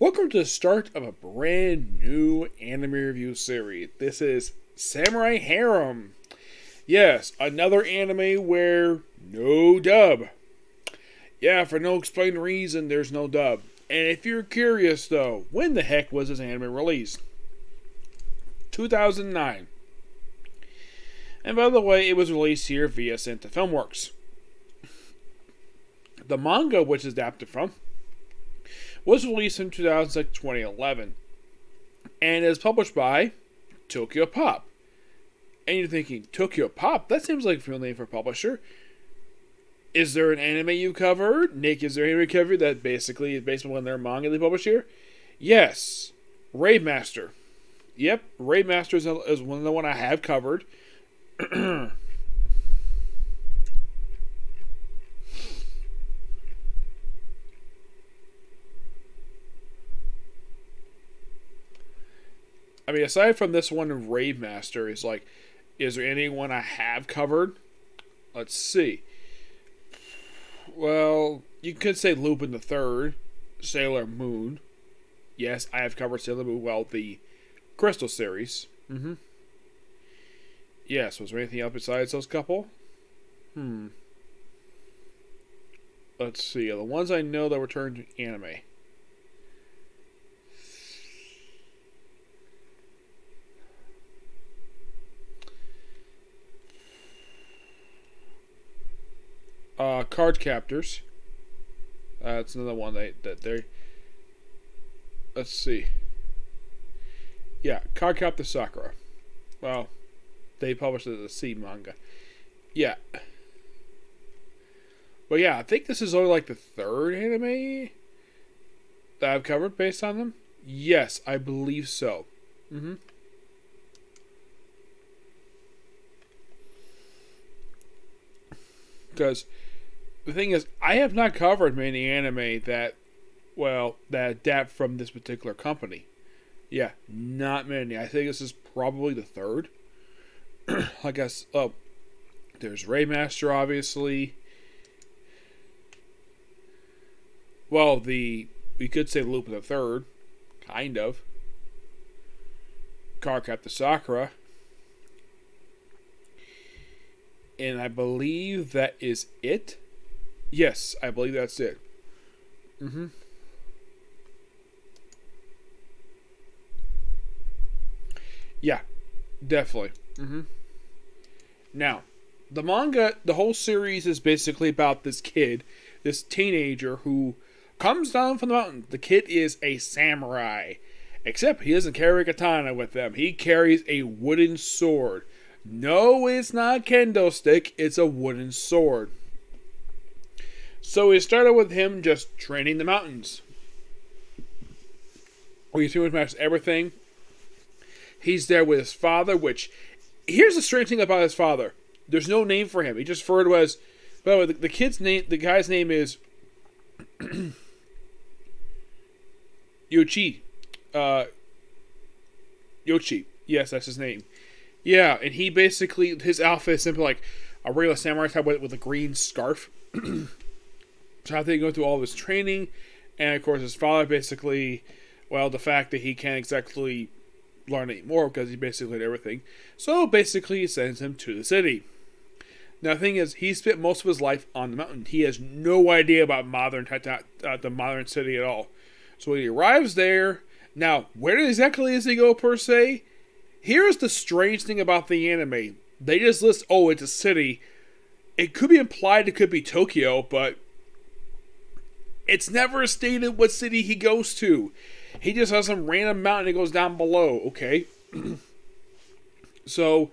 Welcome to the start of a brand new anime review series. This is Samurai Harem. Yes, another anime where no dub. Yeah, for no explained reason, there's no dub. And if you're curious though, when the heck was this anime released? 2009. And by the way, it was released here via Senta Filmworks. The manga, which is adapted from, was released in 2011 and is published by Tokyo Pop. And you're thinking, Tokyo Pop? That seems like a real name for a publisher. Is there an anime you covered? Nick, is there an anime covered that basically is based on their manga they publish here? Yes. Rave Master. Yep, Rave Master is one of the one I have covered. I mean, aside from this one, Rave Master is like, is there anyone I have covered? Let's see. Well, you could say Lupin the Third, Sailor Moon. Yes, I have covered Sailor Moon. Well, the Crystal series. Yes, was there anything else besides those couple? Let's see. The ones I know that returned to anime. Card Captors. That's another one that they. Let's see. Yeah, Card Captor Sakura. Well, they published it as a C manga. Yeah. But yeah, I think this is only like the third anime that I've covered based on them. Yes, I believe so. Because the thing is, I have not covered many anime that adapt from this particular company. Yeah, not many. I think this is probably the third. I guess, there's Raymaster, obviously. Well, we could say Lupin the Third, kind of. Cardcaptor Sakura. And I believe that is it. Yes, I believe that's it. Yeah, definitely. Now, the manga, the whole series is basically about this kid, this teenager who comes down from the mountain. The kid is a samurai. Except he doesn't carry a katana with him. He carries a wooden sword. No, it's not a kendo stick. It's a wooden sword. So it started with him just training the mountains. We pretty much matched everything. He's there with his father, which, here's the strange thing about his father. There's no name for him. He just referred to as, by the way, the kid's name, the guy's name is Yoshi. Yoshi. Yes, that's his name. Yeah, and he basically, his outfit is simply like a regular samurai type with a green scarf. So I think go through all of his training, and of course his father basically, well, the fact that he can't exactly learn anymore because he basically did everything. So basically he sends him to the city. Now the thing is, he spent most of his life on the mountain. He has no idea about the modern city at all. So when he arrives there, now where exactly does he go per se? Here's the strange thing about the anime. They just list, oh, it's a city. It could be implied it could be Tokyo, but it's never stated what city he goes to. He just has some random mountain that goes down below, okay? So,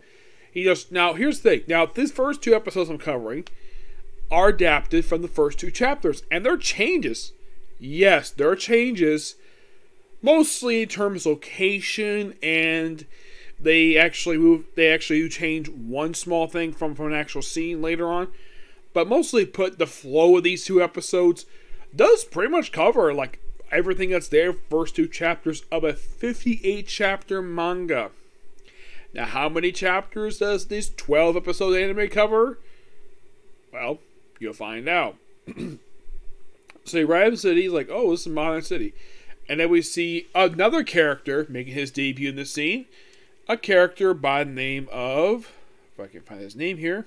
he just, now here's the thing. Now, these first two episodes I'm covering are adapted from the first two chapters. And there are changes. Yes, there are changes. Mostly in terms of location, and they actually change one small thing from an actual scene later on. But mostly put the flow of these two episodes does pretty much cover like everything that's there first two chapters of a 58 chapter manga. Now, how many chapters does this 12 episode anime cover? Well, you'll find out. So he arrives in the city, he's like, oh, this is a modern city. And then we see another character making his debut in the scene. A character by the name of... If I can find his name here.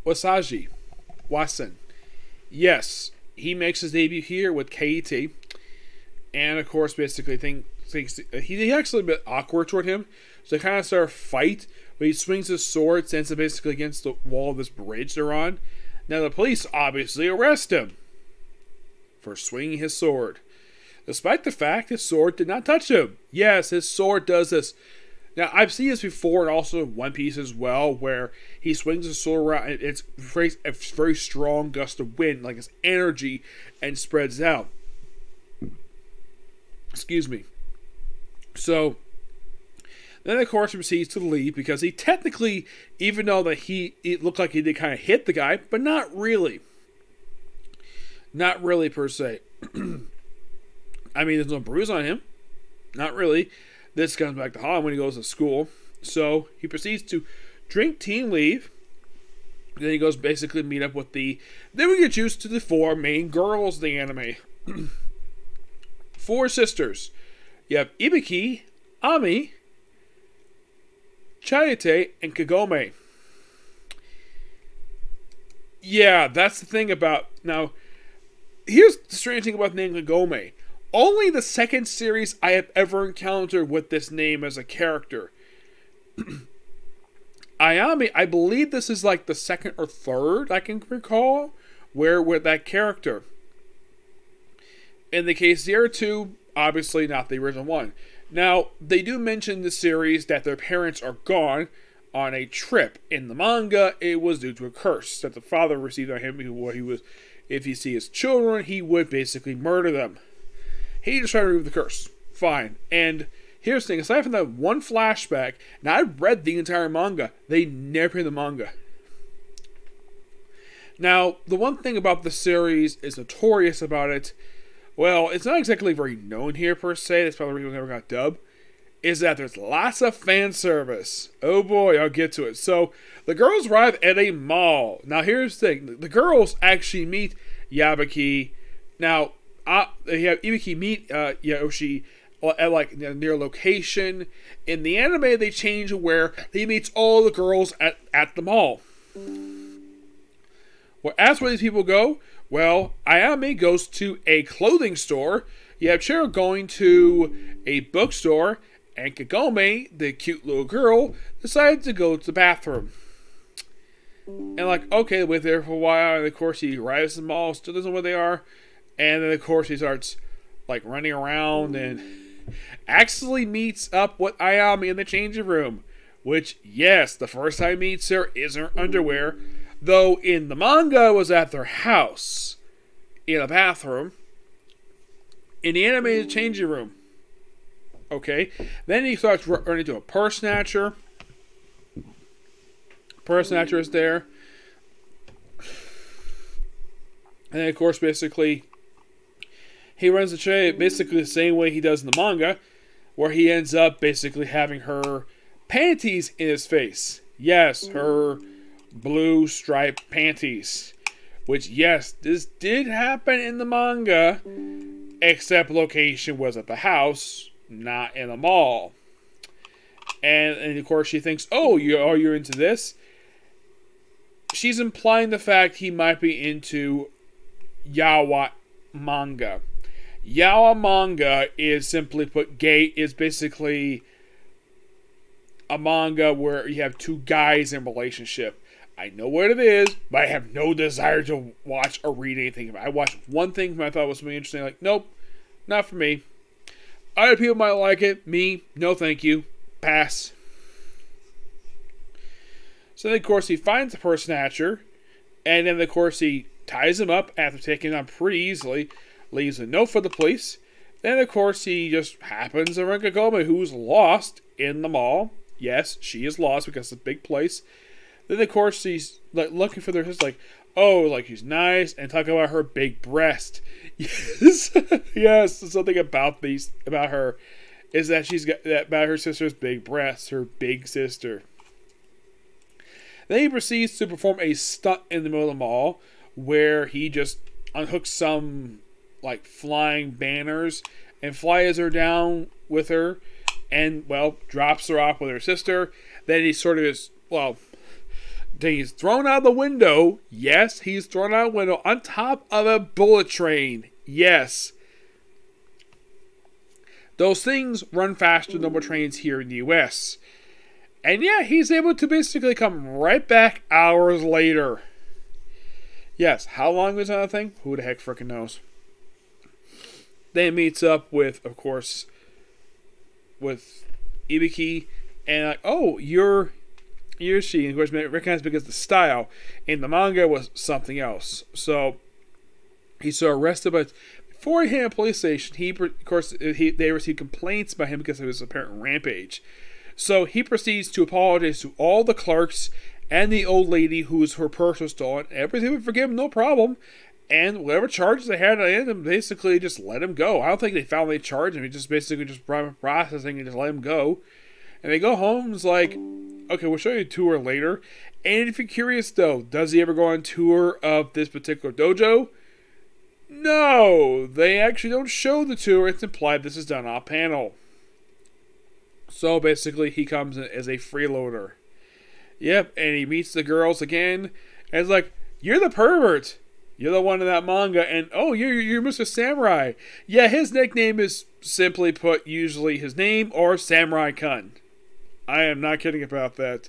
Wasaji. Watson. Yes, he makes his debut here with KET. And of course, basically, thinks he actually a bit awkward toward him. So they kind of start a fight. But he swings his sword, sends it basically against the wall of this bridge they're on. Now the police obviously arrest him for swinging his sword, despite the fact his sword did not touch him. Yes, his sword does this. Now I've seen this before, and also in One Piece as well, where he swings his sword around. And it's a very strong gust of wind, like it's energy, and spreads out. Excuse me. So. Then, of course, he proceeds to leave because he technically, even though that it looked like he did kind of hit the guy, but not really. Not really, per se. I mean, there's no bruise on him. Not really. This comes back to Harem when he goes to school. So, he proceeds to drink tea and leave. Then he goes basically to meet up with the... Then we get used to the four main girls of the anime. Four sisters. You have Ibiki, Ami... Chayate, and Kagome. Yeah, that's the thing about... Now, here's the strange thing about the name Kagome. Only the second series I have ever encountered with this name as a character. Ayami, I believe this is like the second or third I can recall, where with that character. In the case of the other two, obviously not the original one. Now, they do mention in the series that their parents are gone on a trip. In the manga, it was due to a curse that the father received on him. Where he was, if he see his children, he would basically murder them. He just tried to remove the curse. Fine. And here's the thing: aside from that one flashback, now I've read the entire manga. They never read the manga. Now, the one thing about the series is notorious about it. Well, it's not exactly very known here per se. That's probably the reason we never got dubbed. Is that there's lots of fan service. Oh boy, I'll get to it. So, the girls arrive at a mall. Now, here's the thing. The girls actually meet Yabaki. Now, they have Ibiki meet Yoshi at like near location. In the anime, they change where he meets all the girls at the mall. Well, as where these people go, well, Ayame goes to a clothing store. You have Chiro going to a bookstore. And Kagome, the cute little girl, decides to go to the bathroom. And like, okay, wait there for a while. And of course, he arrives at the mall, still doesn't know where they are. And then of course, he starts like running around and actually meets up with Ayame in the changing room. Which, yes, the first time he meets her is her underwear. Though in the manga, it was at their house. In a bathroom. In the animated changing room. Okay. Then he starts running into a purse snatcher. Purse snatcher is there. And then, of course, basically, he runs the trade basically the same way he does in the manga. Where he ends up basically having her panties in his face. Yes, her blue striped panties. Which, yes, this did happen in the manga. Except location was at the house, not in a mall. And of course she thinks, oh, you're into this? She's implying the fact he might be into yaoi manga. Yaoi manga is simply put, gay is basically a manga where you have two guys in a relationship. I know what it is, but I have no desire to watch or read anything about it. I watched one thing and I thought it was something interesting. Like, nope, not for me. Other people might like it. Me, no thank you. Pass. So then, of course, he finds the purse snatcher. And then, of course, he ties him up after taking him on pretty easily. Leaves a note for the police. Then, of course, he just happens to run Kagome, who's lost in the mall. Yes, she is lost because it's a big place. Then, of course, he's like looking for their like, oh, like she's nice, and talking about her big breast. Yes, yes. Something about her is that she's got that about her sister's big breasts, her big sister. Then he proceeds to perform a stunt in the middle of the mall where he just unhooks some like flying banners and flies her down with her and, well, drops her off with her sister. Then he sort of is, well, then he's thrown out the window. Yes, he's thrown out the window on top of a bullet train. Yes. Those things run faster than normal trains here in the U.S. And yeah, he's able to basically come right back hours later. Yes, how long was that thing? Who the heck freaking knows? Then he meets up with, of course, with Ibiki, and like, oh, you're she. And of course, recognized because the style in the manga was something else. So he's so arrested, but before he hit a police station, they received complaints by him because of his apparent rampage. So he proceeds to apologize to all the clerks and the old lady whose her purse was stolen. Everything would forgive him, no problem. And whatever charges they had on him, basically just let him go. I don't think they found they charged him. He just basically just brought processing and just let him go. And they go home and it's like, okay, we'll show you a tour later. And if you're curious though, does he ever go on tour of this particular dojo? No, they actually don't show the tour. It's implied this is done off panel. So basically he comes in as a freeloader. Yep, and he meets the girls again. And it's like, you're the pervert. You're the one in that manga. And oh, you're Mr. Samurai. Yeah, his nickname is simply put usually his name or Samurai Kun. I am not kidding about that.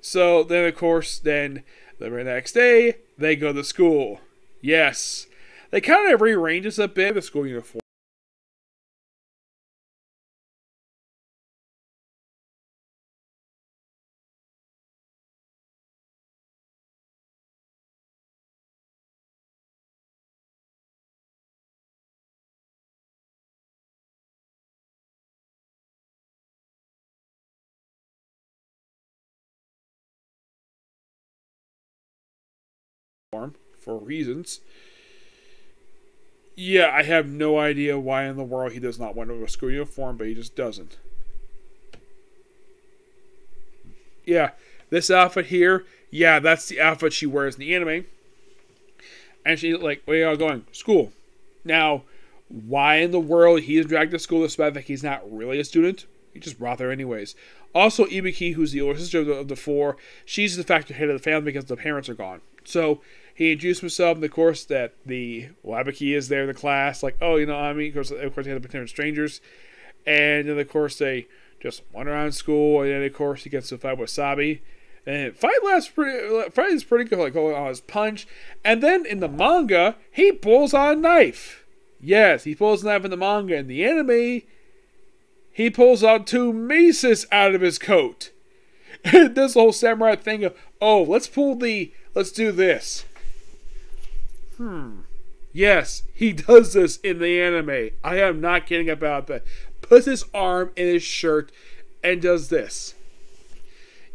So then of course, then the very next day, they go to school. Yes. They kind of rearrange this a bit, the school uniform. For reasons. Yeah, I have no idea why in the world he does not want to wear a school uniform, but he just doesn't. Yeah, this outfit here, yeah, that's the outfit she wears in the anime. And she's like, where are y'all going? School. Now, why in the world he's dragged to school despite that he's not really a student? He just brought there anyways. Also, Ibiki, who's the older sister of the four, she's the factor head of the family because the parents are gone. So, he introduced himself in the course that the Wabaki is there in the class. Like, oh, I mean, of course, they had to pretend strangers. And then, of course, they just wander around school. And then, of course, he gets to fight with Sabi. And fight is pretty good, like going on his punch. And then in the manga, he pulls out a knife. Yes, he pulls a knife in the manga. In the anime, he pulls out 2 maces out of his coat. This whole samurai thing of, oh, let's do this. Yes, he does this in the anime. I am not kidding about that. Puts his arm in his shirt and does this.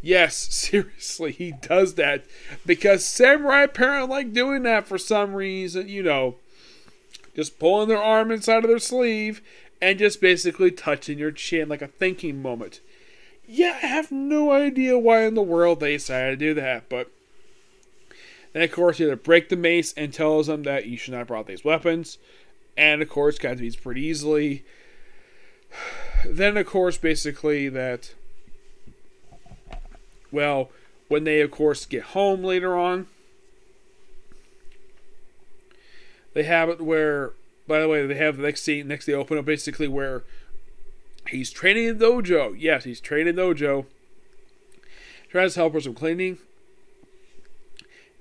Yes, seriously, he does that. Because samurai apparently like doing that for some reason, just pulling their arm inside of their sleeve and just basically touching your chin like a thinking moment. Yeah, I have no idea why in the world they decided to do that, but then of course he had to break the mace and tells them that you should not have brought these weapons. And of course, guys beats pretty easily. Then of course, basically that, well, when they of course get home later on, they have it where, by the way, they have the next scene, they open up basically where he's training in the dojo. Yes, he's training in the dojo. Tries to help her with some cleaning.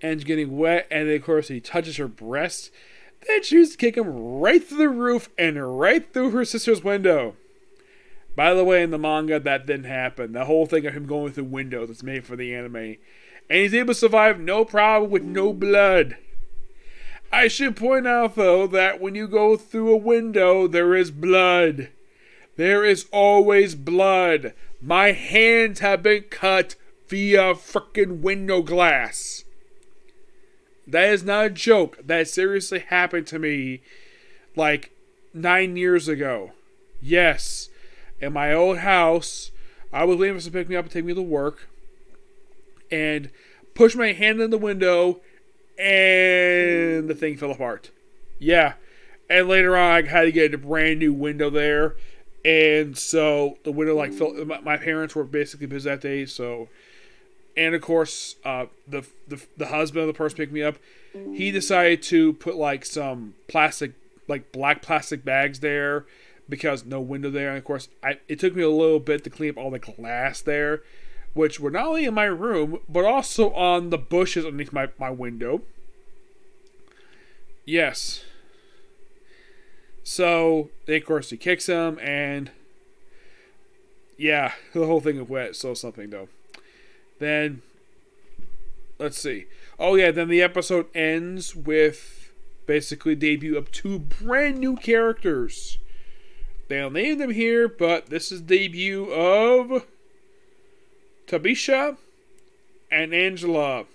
And getting wet. And then, of course, he touches her breast. Then she chooses to kick him right through the roof and right through her sister's window. By the way, in the manga, that didn't happen. The whole thing of him going through windows is made for the anime. And he's able to survive no problem with no blood. I should point out, though, that when you go through a window, there is blood. There is always blood. My hands have been cut via frickin' window glass. That is not a joke. That seriously happened to me like 9 years ago. Yes. In my old house, I was waiting for someone to pick me up and take me to work. And pushed my hand in the window, and the thing fell apart. Yeah. And later on, I had to get a brand new window there. And so the window like fell. My parents were basically busy that day, so. And of course, the husband of the person picking me up, he decided to put like some plastic, like black plastic bags there because no window there. And of course, it took me a little bit to clean up all the glass there, which were not only in my room but also on the bushes underneath my window. Yes. So, of course, he kicks him, and yeah, the whole thing is wet. So something though. Then, let's see. Oh yeah, then the episode ends with basically debut of 2 brand new characters. They'll name them here, but this is debut of Tabisha and Angela.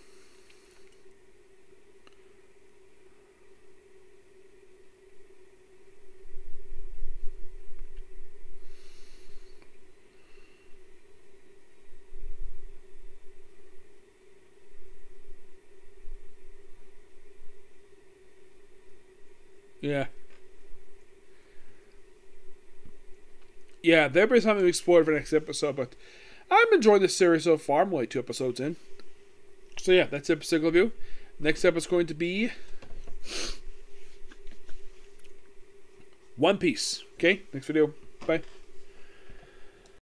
Yeah. Yeah, there'll be something to explore for the next episode, but I'm enjoying this series so far. I'm only 2 episodes in. So yeah, that's episode review. Next episode is going to be One Piece. Okay, next video. Bye.